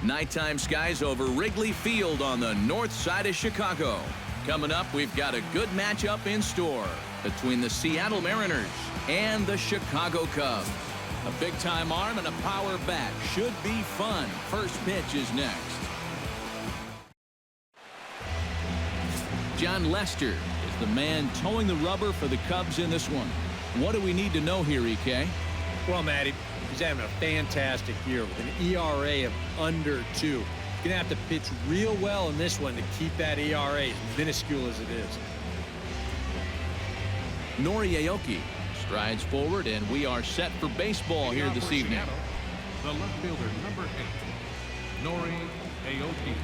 Nighttime skies over Wrigley Field on the north side of Chicago. Coming up, we've got a good matchup in store between the Seattle Mariners and the Chicago Cubs. A big-time arm and a power bat should be fun. First pitch is next. John Lester is the man towing the rubber for the Cubs in this one. What do we need to know here, EK? Well, Matty, he's having a fantastic year with an ERA of under 2. He's going to have to pitch real well in this one to keep that ERA as minuscule as it is. Nori Aoki strides forward, and we are set for baseball here this evening. Seattle, the left fielder, number 8, Nori Aoki.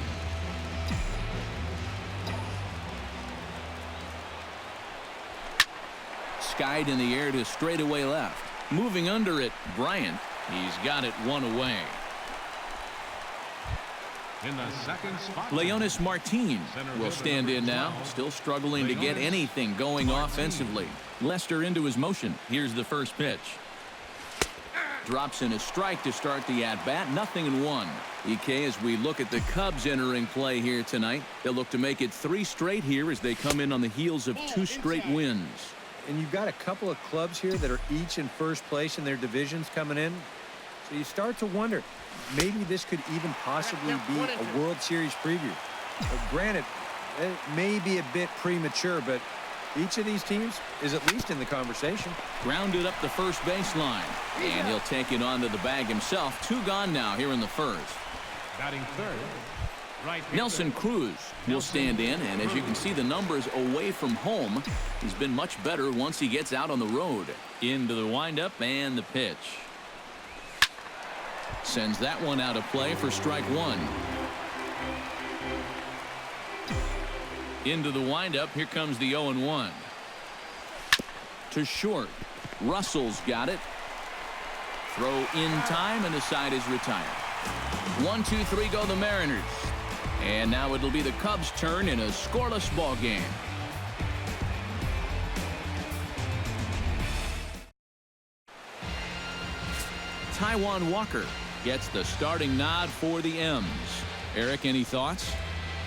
Skied in the air to straightaway left. Moving under it, Bryant. He's got it one away. In the second spot, Leonis Martin will stand in now, still struggling to get anything going offensively. Lester into his motion. Here's the first pitch. Drops in a strike to start the at-bat. 0-1. EK, as we look at the Cubs entering play here tonight, they'll look to make it 3 straight here as they come in on the heels of 2 straight wins. And you've got a couple of clubs here that are each in first place in their divisions coming in. So you start to wonder, maybe this could even possibly be a World Series preview. But granted, it may be a bit premature, but each of these teams is at least in the conversation. Grounded up the first baseline, and he'll take it onto the bag himself. 2 gone now here in the first. batting third, right fielder, Nelson Cruz will stand in, and as you can see the numbers away from home, he's been much better once he gets out on the road. Into the windup and the pitch. Sends that one out of play for strike 1. Into the windup. Here comes the 0-1. To short. Russell's got it. Throw in time, and the side is retired. 1-2-3 go the Mariners. And now it'll be the Cubs' turn in a scoreless ball game. Taijuan Walker gets the starting nod for the M's. Eric, any thoughts?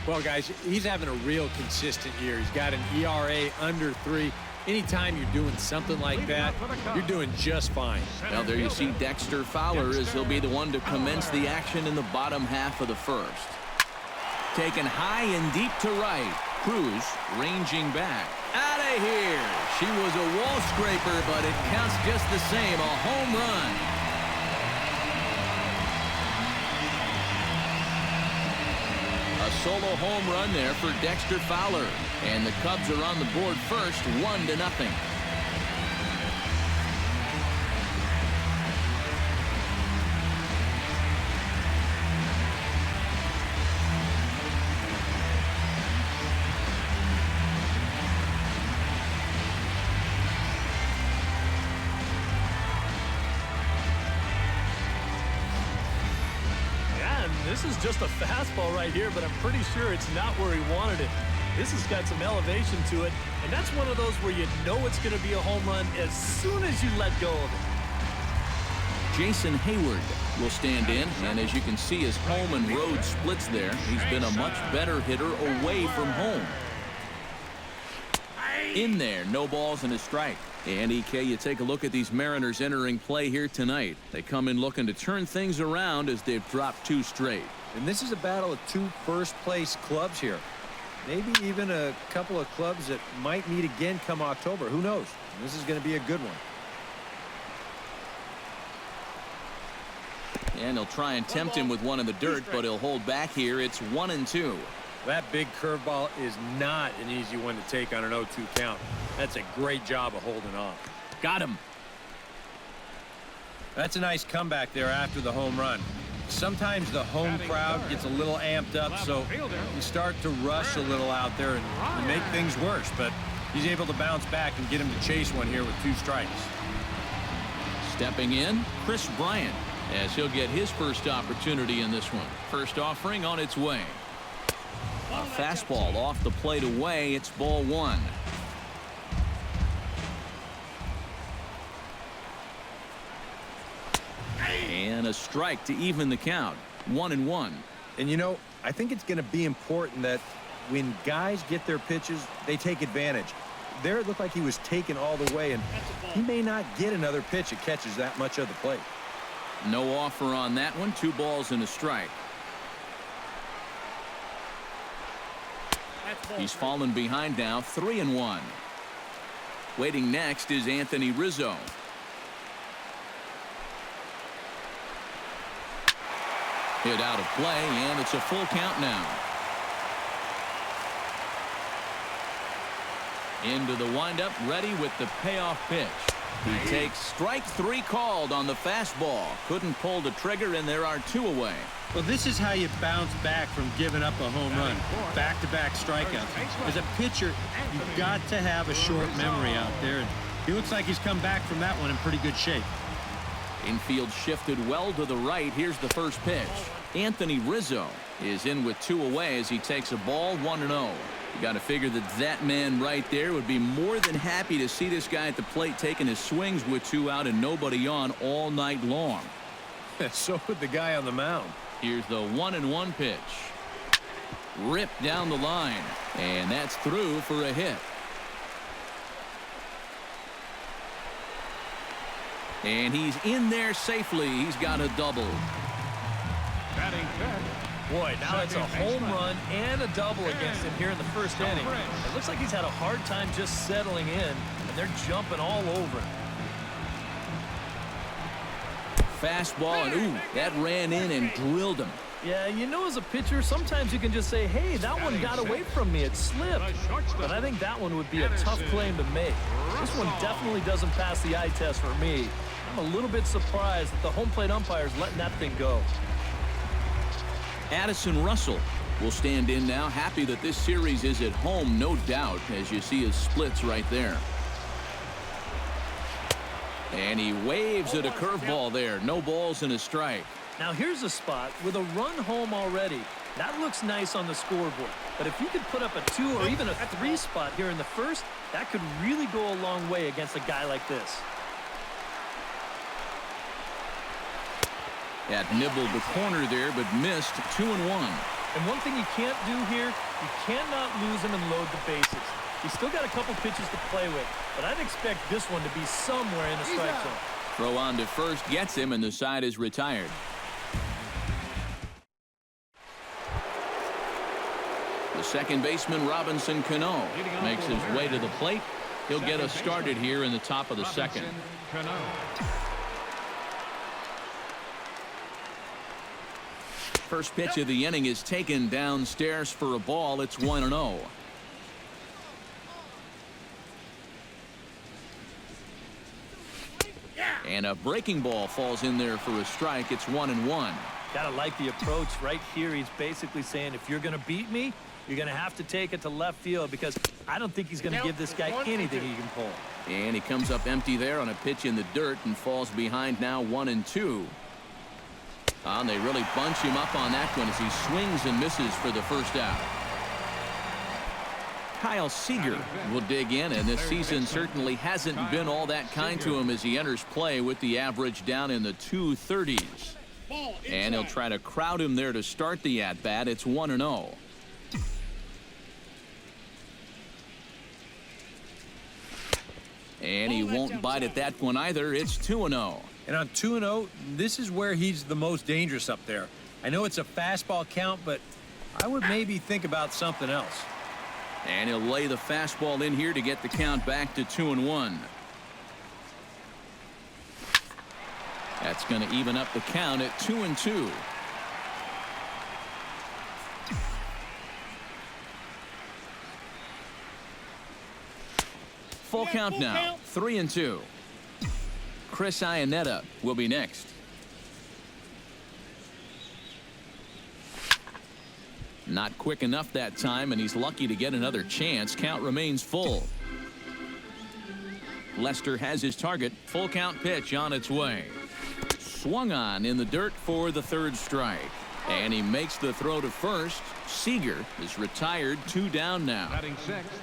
Well, guys, he's having a real consistent year. He's got an ERA under 3. Anytime you're doing something like that, you're doing just fine. Well, there you see Dexter Fowler as he'll be the one to commence the action in the bottom half of the first. Taken high and deep to right. Cruz ranging back. Out of here. She was a wall scraper, but it counts just the same. A home run. A solo home run there for Dexter Fowler. And the Cubs are on the board first, 1-0. This is just a fastball right here, but I'm pretty sure it's not where he wanted it. This has got some elevation to it, and that's one of those where you know it's going to be a home run as soon as you let go of it. Jason Hayward will stand in, and as you can see, his home and road splits there. He's been a much better hitter away from home. In there, no balls and a strike. And EK, you take a look at these Mariners entering play here tonight. They come in looking to turn things around as they've dropped 2 straight. And this is a battle of 2 first-place clubs here. Maybe even a couple of clubs that might meet again come October. Who knows? This is going to be a good one. And he'll try and tempt him with one in the dirt, but he'll hold back here. It's 1-2. That big curveball is not an easy one to take on an 0-2 count. That's a great job of holding off. Got him. That's a nice comeback there after the home run. Sometimes the home crowd gets a little amped up, so you start to rush a little out there and make things worse. But he's able to bounce back and get him to chase one here with 2 strikes. Stepping in, Chris Bryant, as he'll get his first opportunity in this one. First offering on its way. A fastball off the plate away. It's ball 1. And a strike to even the count. 1-1. And, you know, I think it's going to be important that when guys get their pitches, they take advantage. There it looked like he was taken all the way, and he may not get another pitch that catches that much of the plate. No offer on that one. 2 balls and a strike. He's fallen behind now, 3-1. Waiting next is Anthony Rizzo. Hit out of play, and it's a full count now. Into the windup, ready with the payoff pitch. He takes strike 3 called on the fastball. Couldn't pull the trigger, and there are 2 away. Well, this is how you bounce back from giving up a home run. Back-to-back strikeouts. As a pitcher, you've got to have a short memory out there. And he looks like he's come back from that one in pretty good shape. Infield shifted well to the right. Here's the first pitch. Anthony Rizzo is in with 2 away as he takes a ball, 1-0. You got to figure that man right there would be more than happy to see this guy at the plate taking his swings with 2 out and nobody on all night long. So would the guy on the mound. Here's the 1-1 pitch. Ripped down the line, and that's through for a hit. And he's in there safely. He's got a double. Batting 10. Boy, now that's a home run and a double against him here in the first inning. It looks like he's had a hard time just settling in, and they're jumping all over him. Fastball, and ooh, that ran in and drilled him. Yeah, you know, as a pitcher, sometimes you can just say, hey, that one got away from me. It slipped. But I think that one would be a tough claim to make. This one definitely doesn't pass the eye test for me. I'm a little bit surprised that the home plate umpire's letting that thing go. Addison Russell will stand in now, happy that this series is at home, no doubt, as you see his splits right there. And he waves at a curveball there. No balls and a strike. Now here's a spot with a run home already. That looks nice on the scoreboard. But if you could put up a 2 or even a 3 spot here in the first, that could really go a long way against a guy like this. That nibbled the corner there, but missed. 2-1. And one thing you can't do here, you cannot lose him and load the bases. He's still got a couple pitches to play with, but I'd expect this one to be somewhere in the strike zone. Throw on to first gets him, and the side is retired. The second baseman, Robinson Cano, makes his way to the plate. He'll get us started here in the top of the second. First pitch of the inning is taken downstairs for a ball. It's 1-0. And a breaking ball falls in there for a strike. It's 1-1. Gotta like the approach right here. He's basically saying, if you're gonna beat me, you're gonna have to take it to left field, because I don't think he's gonna give this guy anything he can pull. And he comes up empty there on a pitch in the dirt and falls behind now 1-2. And they really bunch him up on that one as he swings and misses for the first out. Kyle Seager will dig in, and this season certainly hasn't been all that kind to him as he enters play with the average down in the 230s. And he'll try to crowd him there to start the at-bat. It's 1-0. And he won't bite at that one either. It's 2-0. And on 2-0, this is where he's the most dangerous up there. I know it's a fastball count, but I would maybe think about something else. And he'll lay the fastball in here to get the count back to 2-1. That's going to even up the count at 2-2. Full count now, 3-2. Chris Iannetta will be next. Not quick enough that time, and he's lucky to get another chance. Count remains full. Lester has his target. Full count pitch on its way. Swung on in the dirt for the third strike. And he makes the throw to first. Seager is retired, 2 down now. Batting sixth,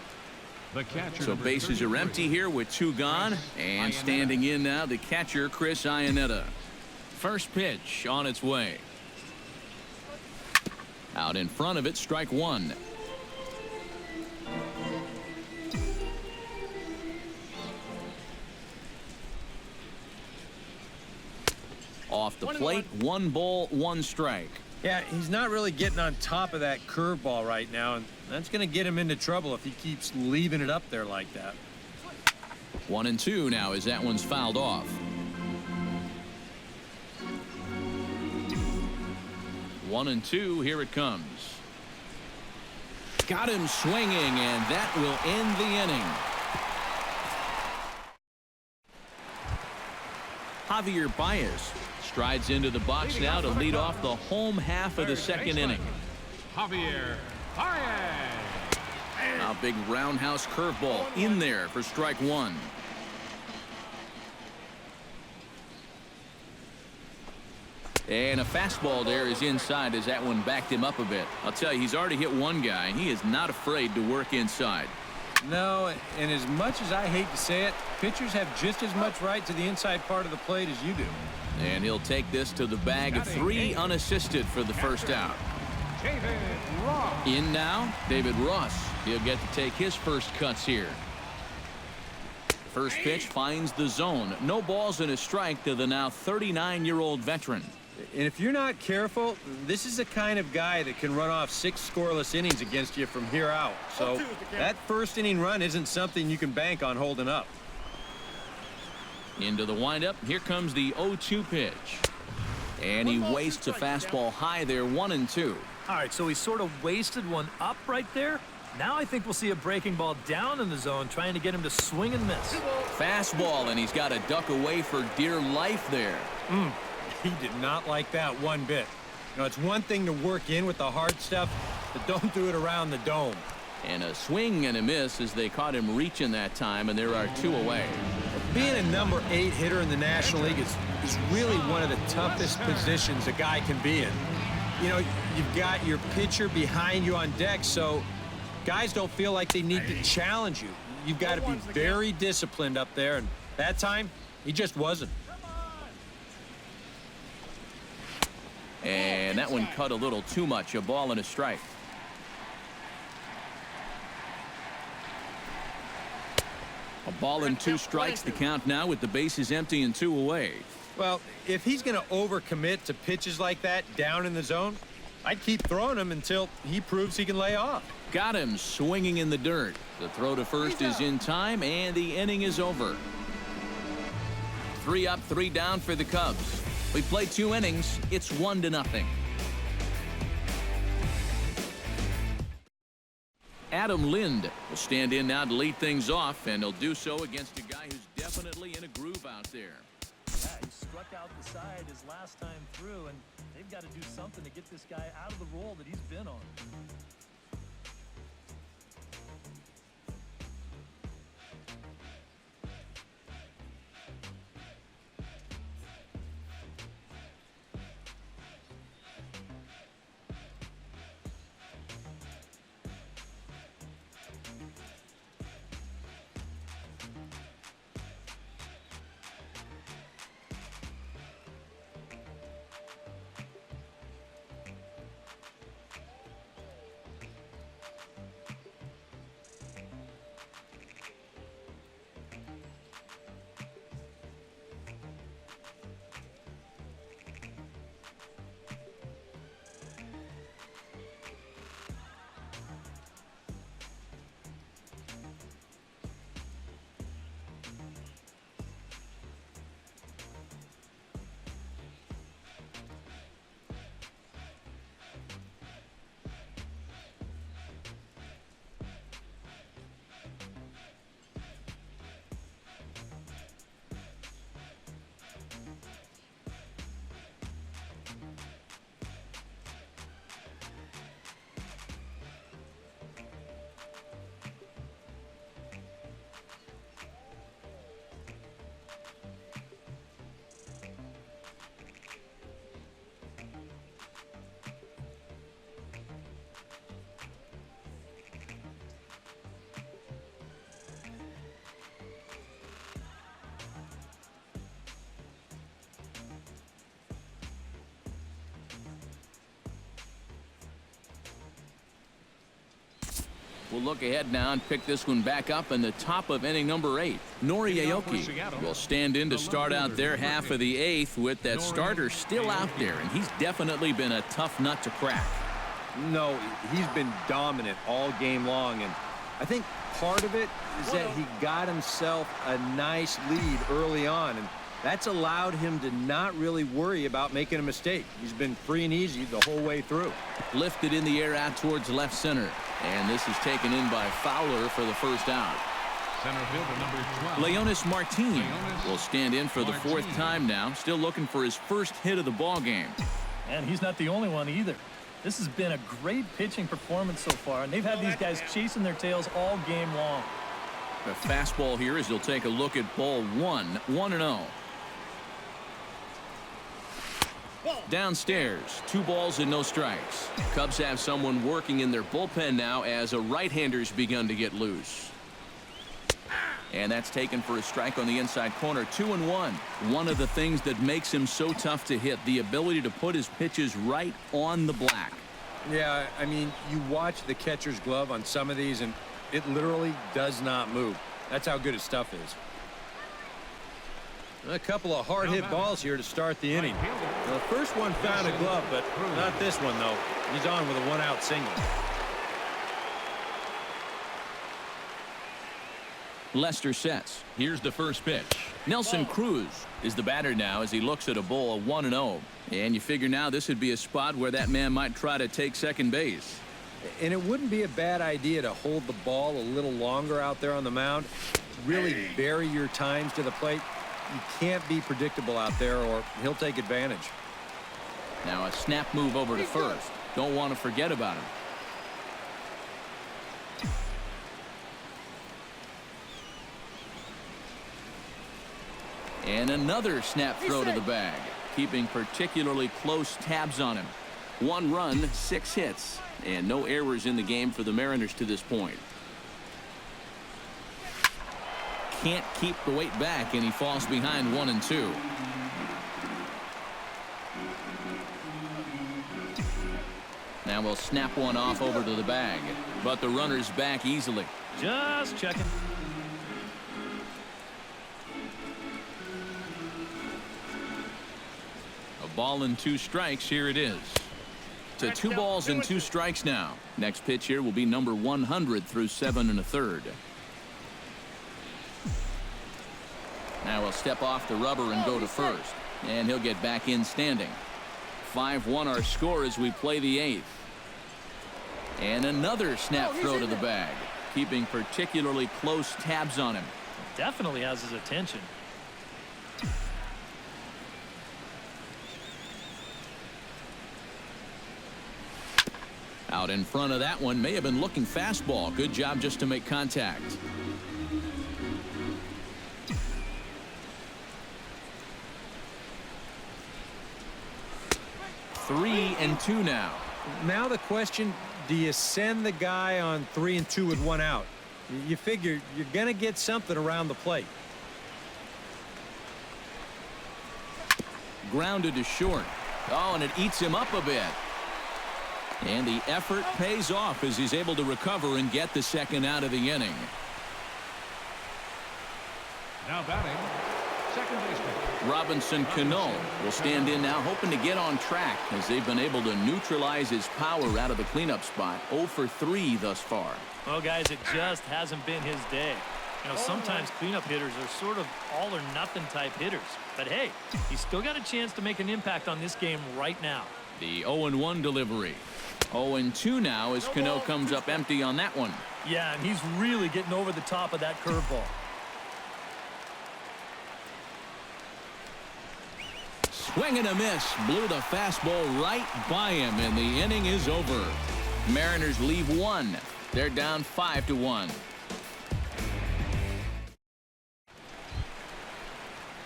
the catcher. So bases are empty here with 2 gone. And standing in now, the catcher, Chris Iannetta. First pitch on its way. Out in front of it, strike one. Off the plate, 1 ball, 1 strike. Yeah, he's not really getting on top of that curveball right now, and that's going to get him into trouble if he keeps leaving it up there like that. 1-2 now as that one's fouled off. 1-2, here it comes. Got him swinging, and that will end the inning. Javier Baez strides into the box now to lead off the home half of the second inning. Javier Baez. A big roundhouse curveball in there for strike one. And a fastball there is inside as that one backed him up a bit. I'll tell you, he's already hit one guy. He is not afraid to work inside. No, and as much as I hate to say it, pitchers have just as much right to the inside part of the plate as you do. And he'll take this to the bag of 3 unassisted for the first out. In now, David Ross. He'll get to take his first cuts here. First pitch finds the zone. No balls and a strike to the now 39-year-old veteran. And if you're not careful, this is the kind of guy that can run off 6 scoreless innings against you from here out. So that first inning run isn't something you can bank on holding up. Into the windup. Here comes the 0-2 pitch. And he wastes a fastball high there, 1-2. All right, so he sort of wasted one up right there. Now I think we'll see a breaking ball down in the zone, trying to get him to swing and miss. Fastball, and he's got to duck away for dear life there. He did not like that one bit. You know, it's one thing to work in with the hard stuff, but don't do it around the dome. And a swing and a miss as they caught him reaching that time, and there are 2 away. Being a number 8 hitter in the National League is really one of the toughest positions a guy can be in. You know, you've got your pitcher behind you on deck, so guys don't feel like they need to challenge you. You've got to be very disciplined up there, and that time, he just wasn't. And that one cut a little too much, a ball and a strike. A ball and 2 strikes, the count now with the bases empty and 2 away. Well, if he's going to overcommit to pitches like that down in the zone, I'd keep throwing him until he proves he can lay off. Got him swinging in the dirt. The throw to first is in time, and the inning is over. 3 up, 3 down for the Cubs. We play 2 innings. It's 1-0. Adam Lind will stand in now to lead things off, and he'll do so against a guy who's definitely in a groove out there. Yeah, he struck out the side his last time through, and they've got to do something to get this guy out of the role that he's been on. We'll look ahead now and pick this one back up in the top of inning number 8. Nori Aoki will stand in to start out their half of the 8th with that starter still out there, and he's definitely been a tough nut to crack. No, he's been dominant all game long, and I think part of it is that he got himself a nice lead early on, and that's allowed him to not really worry about making a mistake. He's been free and easy the whole way through. Lifted in the air out towards left center, and this is taken in by Fowler for the first out. Center fielder number 12. Leonis Martin will stand in for the 4th time now, still looking for his first hit of the ball game. And he's not the only one either. This has been a great pitching performance so far, and they've had these guys chasing their tails all game long. The fastball here as he'll take a look at ball 1, 1-0. Downstairs, 2 balls and no strikes. Cubs have someone working in their bullpen now as a right-hander's begun to get loose. And that's taken for a strike on the inside corner. 2-1. One of the things that makes him so tough to hit, the ability to put his pitches right on the black. Yeah, I mean, you watch the catcher's glove on some of these, and it literally does not move. That's how good his stuff is. A couple of hard-hit balls here to start the inning. The first one found a glove, but not this one, though. He's on with a 1-out single. Lester sets. Here's the first pitch. Nelson Cruz is the batter now as he looks at a ball 1-0. And you figure now this would be a spot where that man might try to take second base. And it wouldn't be a bad idea to hold the ball a little longer out there on the mound. Really vary your times to the plate. You can't be predictable out there or he'll take advantage. Now a snap move over to first. Don't want to forget about him. And another snap throw to the bag, keeping particularly close tabs on him. 1 run, 6 hits, and no errors in the game for the Mariners to this point. Can't keep the weight back, and he falls behind 1-2. Now we'll snap one off over to the bag, but the runner's back easily. Just checking. A ball and 2 strikes. Here it is. To 2 balls and 2 strikes now. Next pitch here will be number 100 through 7 1/3. Now he'll step off the rubber and go to first, and he'll get back in standing. 5-1 our score as we play the 8th. And another snap throw to the bag, keeping particularly close tabs on him. Definitely has his attention. Out in front of that one, may have been looking fastball. Good job just to make contact. 3-2 now. Now the question, do you send the guy on 3-2 with 1 out? You figure you're going to get something around the plate. Grounded to short. Oh, and it eats him up a bit. And the effort pays off as he's able to recover and get the second out of the inning. Now batting, second baseman Robinson Cano will stand in now, hoping to get on track as they've been able to neutralize his power out of the cleanup spot. 0 for 3 thus far. Well, guys, it just hasn't been his day. You know, sometimes cleanup hitters are sort of all or nothing type hitters. But hey, he's still got a chance to make an impact on this game right now. The 0-1 delivery. 0-2 now as Cano comes up empty on that one. Yeah, and he's really getting over the top of that curveball. Swing and a miss. Blew the fastball right by him, and the inning is over. Mariners leave 1. They're down 5-1.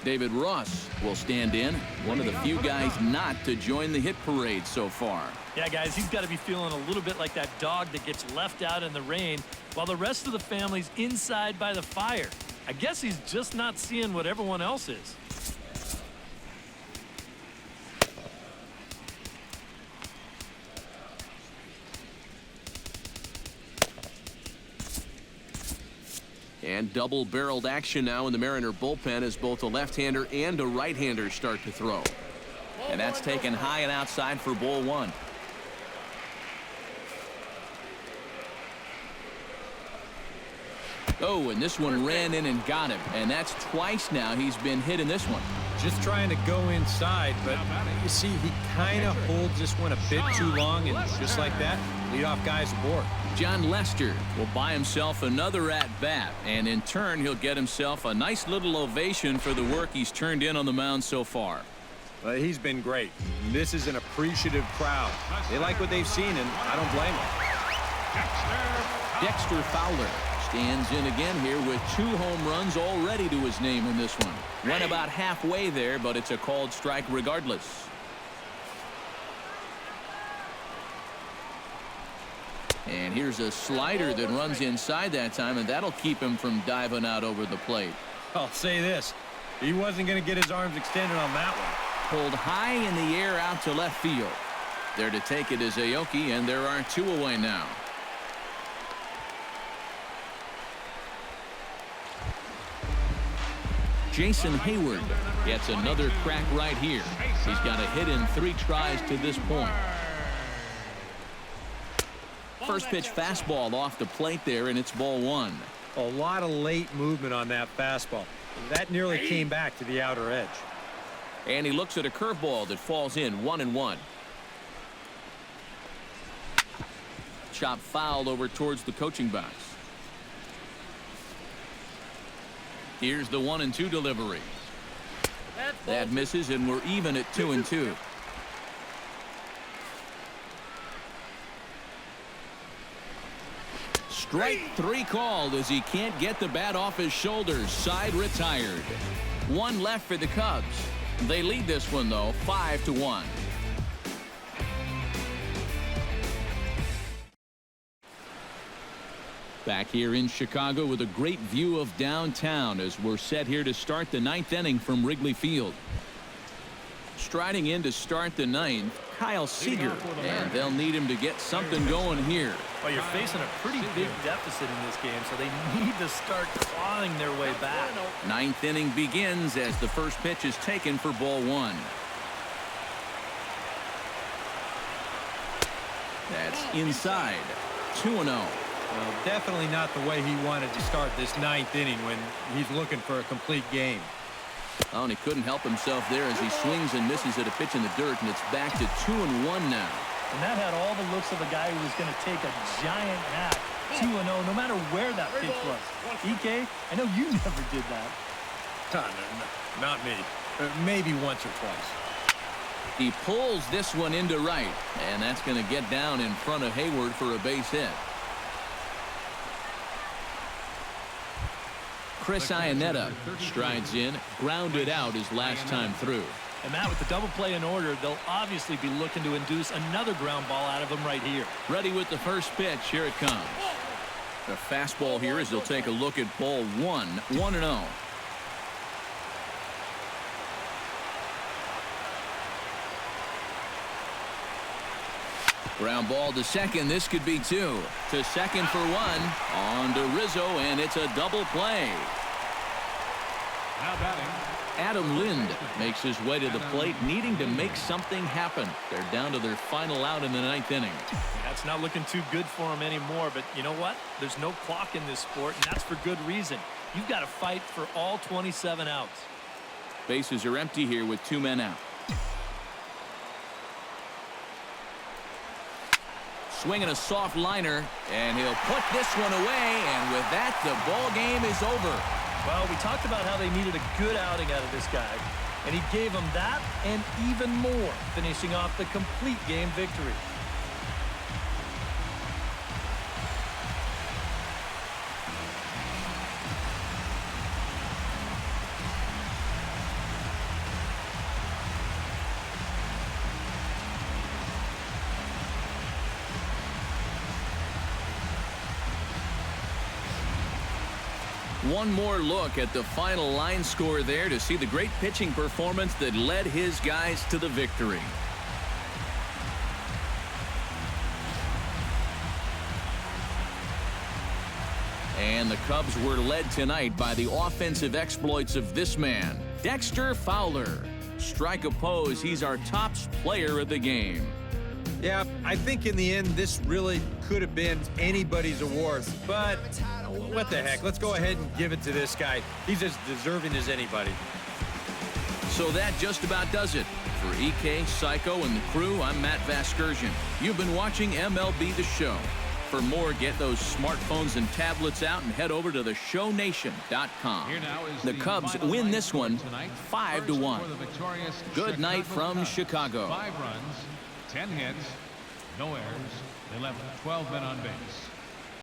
David Ross will stand in, one of the few guys not to join the hit parade so far. Yeah, guys, he's got to be feeling a little bit like that dog that gets left out in the rain while the rest of the family's inside by the fire. I guess he's just not seeing what everyone else is. And double-barreled action now in the Mariner bullpen as both a left-hander and a right-hander start to throw. And that's taken high and outside for ball one. Oh, and this one ran in and got him. And that's twice now he's been hit in this one. Just trying to go inside, but you see he kind of holds this one a bit too long, and just like that, leadoff guy's aboard. John Lester will buy himself another at-bat, and in turn he'll get himself a nice little ovation for the work he's turned in on the mound so far. Well, he's been great. This is an appreciative crowd. They like what they've seen, and I don't blame them. Dexter Fowler stands in again here with 2 home runs already to his name in this one. Went about halfway there, but it's a called strike regardless. And here's a slider that runs inside that time, and that'll keep him from diving out over the plate. I'll say this. He wasn't going to get his arms extended on that one. Pulled high in the air out to left field. There to take it is Aoki, and there are 2 away now. Jason Hayward gets another crack right here. He's got a hit in 3 tries to this point. First pitch fastball off the plate there, and it's ball 1. A lot of late movement on that fastball. That nearly came back to the outer edge. And he looks at a curveball that falls in 1-1. Chop fouled over towards the coaching box. Here's the 1-2 delivery. That misses, and we're even at 2-2. Strike 3 called as he can't get the bat off his shoulders. Side retired. 1 left for the Cubs. They lead this one, though, 5-1. Back here in Chicago with a great view of downtown as we're set here to start the 9th inning from Wrigley Field. Striding in to start the 9th, Kyle Seager, and they'll need him to get something going here. Well, you're facing a pretty big deficit in this game, so they need to start clawing their way back. 9th inning begins as the first pitch is taken for ball 1. That's inside. 2-0. Well, definitely not the way he wanted to start this 9th inning when he's looking for a complete game. Oh, and he couldn't help himself there as he swings and misses at a pitch in the dirt, and it's back to 2-1 now. And that had all the looks of a guy who was going to take a giant hack. 2-0, no matter where that pitch was. EK, I know you never did that. No, not me. Maybe once or twice. He pulls this one into right, and that's going to get down in front of Hayward for a base hit. Chris Iannetta strides in, grounded out his last time through. And Matt, with the double play in order, they'll obviously be looking to induce another ground ball out of him right here. Ready with the first pitch. Here it comes. The fastball here as they'll take a look at ball 1, 1-0. Ground ball to second. This could be 2. To second for 1. On to Rizzo, and it's a double play. Now batting, Adam Lind makes his way to the plate, needing to make something happen. They're down to their final out in the 9th inning. That's not looking too good for him anymore, but you know what? There's no clock in this sport, and that's for good reason. You've got to fight for all 27 outs. Bases are empty here with 2 men out. Swinging a soft liner, and he'll put this one away, and with that, the ball game is over. Well, we talked about how they needed a good outing out of this guy, and he gave them that and even more, finishing off the complete game victory. One more look at the final line score there to see the great pitching performance that led his guys to the victory. And the Cubs were led tonight by the offensive exploits of this man, Dexter Fowler. Strike opposed, he's our top player of the game. Yeah, I think in the end, this really could have been anybody's award. But what the heck? Let's go ahead and give it to this guy. He's as deserving as anybody. So that just about does it. For EK, Psycho, and the crew, I'm Matt Vasgersian. You've been watching MLB The Show. For more, get those smartphones and tablets out and head over to theshownation.com. The Cubs win this one 5-1. Good night from Chicago. 5 runs, 10 hits, no errors. They left 12 men on base.